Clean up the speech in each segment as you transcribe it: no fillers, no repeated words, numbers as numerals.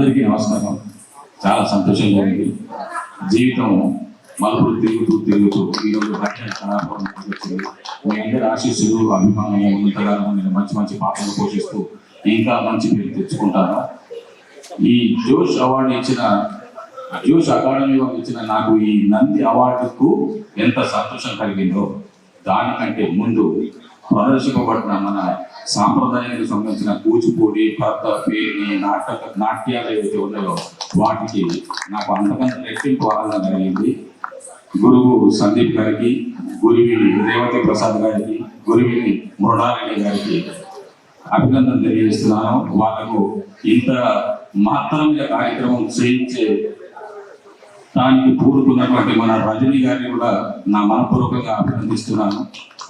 అందరికీ నమస్కారం. చాలా సంతోషంగా ఉంది. జీవితం మలుపులు తిరుగుతూ ఈరోజు మీ అందరి ఆశీస్సులు అభిమానం ఇంతకాలం నేను మంచి పాత్రలు పోషిస్తూ ఇంకా మంచి పేరు తెచ్చుకుంటాను. ఈ జోష్ అకాడమీ వాళ్ళు ఇచ్చిన నాకు ఈ నంది అవార్డుకు ఎంత సంతోషం కలిగిందో దానికంటే ముందు ప్రదర్శింపబడిన మన సాంప్రదాయానికి సంబంధించిన కూచిపూడి, భర్త, పేరుని, నాట్యాలు ఏవైతే ఉన్నాయో వాటికి నాకు అంతకంత రెట్టింపు ఆనందం కలిగింది. గురువు సందీప్ గారికి, గురువిని రేవతి ప్రసాద్ గారికి, గురువిని మృణారెడ్డి గారికి అభినందన తెలియజేస్తున్నాను. వాళ్ళకు ఇంత మహత్తరమైన కార్యక్రమం చేయించే దానికి పూనుకున్నటువంటి మన రజనీ గారిని కూడా నా మనపూర్వకంగా అభినందిస్తున్నాను.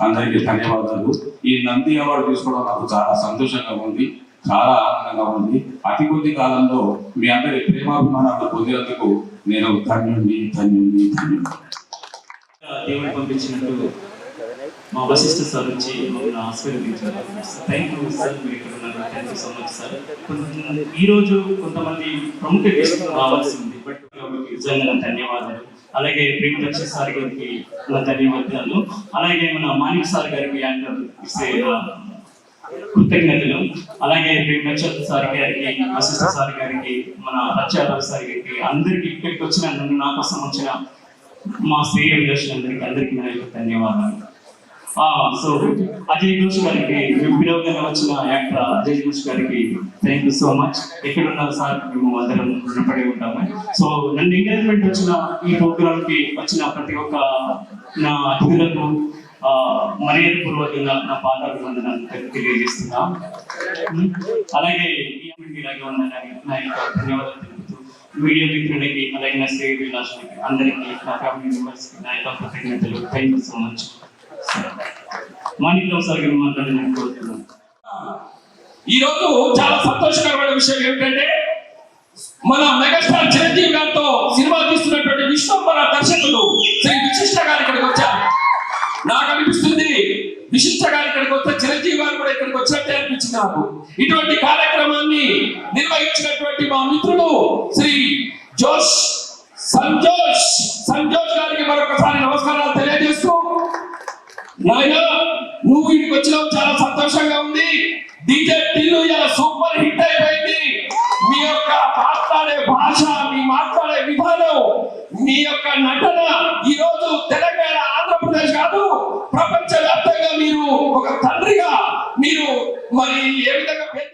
అందరికీ ధన్యవాదాలు. ఈ నంది అవార్డు తీసుకోవడం నాకు చాలా సంతోషంగా ఉంది, చాలా ఆనందంగా ఉంది. అతి కొద్ది కాలంలో మీ అందరి ప్రేమాభిమానాలు పొందేందుకు నేను ధన్యుణ్ణి. దేవుడు పంపించినట్టు మా వశిష్ఠ సార్ వచ్చి మమ్మల్ని ఆశీర్వదించారు. థ్యాంక్ యూ సార్, మీరు ఇక్కడ ఉన్నారు. Thank you so much sir. ఈరోజు కొంతమంది ప్రముఖ గెస్టులు రావాల్సి ఉంది, బట్ నిజంగా ధన్యవాదాలు. అలాగే ప్రేమ దక్ష సార్ గారికి ధన్యవాదాలు. అలాగే మన మాణిక్ సార్ గారికి కృతజ్ఞతలు. అలాగే ప్రేమ దక్ష సార్ గారికి, వశిష్ఠ సార్ గారికి, మన రచ్చారావు సార్ గారికి, అందరికి ఇక్కడికి వచ్చిన నా కోసం వచ్చిన మా శ్రేయ అందరికీ నా యొక్క ధన్యవాదాలు. సో అజయ్ ఘోష్ గారికి, వినోదంగా వచ్చిన యాక్టర్ అజయ్ ఘోష్ గారికి థ్యాంక్ యూ సో మచ్. ఎక్కడున్న సార్ మేము అందరం రుణపడి ఉంటాము. సో నన్ను ఎంకరేజ్మెంట్ వచ్చిన ఈ ప్రోగ్రామ్ కి వచ్చిన ప్రతి ఒక్క నా అతిథులకు మర్యాదపూర్వకంగా నా పాదాభివందనాలు తెలియజేస్తున్నా. అలాగే ఇలాగే ఉందని నా యొక్క ధన్యవాదాలు తెలుపుతూ మీడియా మిత్రులకి, అలాగే నా శ్రీ విలాసులకి, అందరికీ, నా ఫ్యామిలీ మెంబర్స్కి నా యొక్క కృతజ్ఞతలు. Thank you so much. Manikrao sir గారు మాట్లాడాలని కోరుతున్నాను. ఈరోజు చాలా సంతోషకరమైన విషయం ఏమిటంటే మన మెగాస్టార్ చిరంజీవి గారితో సినిమా తీస్తున్నటువంటి విశ్వంబర దర్శకులు శ్రీ విశిష్ట గారు ఇక్కడికి వచ్చారు. నాకు అనిపిస్తుంది విశిష్ట గారు ఇక్కడికి వస్తే చిరంజీవి గారు కూడా ఇక్కడికి వచ్చినట్టే అనిపించింది నాకు. ఇటువంటి కార్యక్రమాన్ని నిర్వహించినటువంటి మా మిత్రుడు శ్రీ సంజోష్ గారికి మరొకసారి నమస్కారాలు తెలియజేస్తూ, నాయన నువ్వు ఇక్కడికి వచ్చినావు, చాలా సంతోషంగా ఉంది. డీజే టిల్లు ఇలా సూపర్ హిట్ అయిపోయింది. మీ యొక్క మాట్లాడే భాష, మీ మాట్లాడే విధానం, మీ యొక్క నటన ఈ రోజు తెలంగాణ, ఆంధ్రప్రదేశ్ కాదు ప్రపంచ వ్యాప్తంగా మీరు ఒక తండ్రిగా మీరు మరి ఏ విధంగా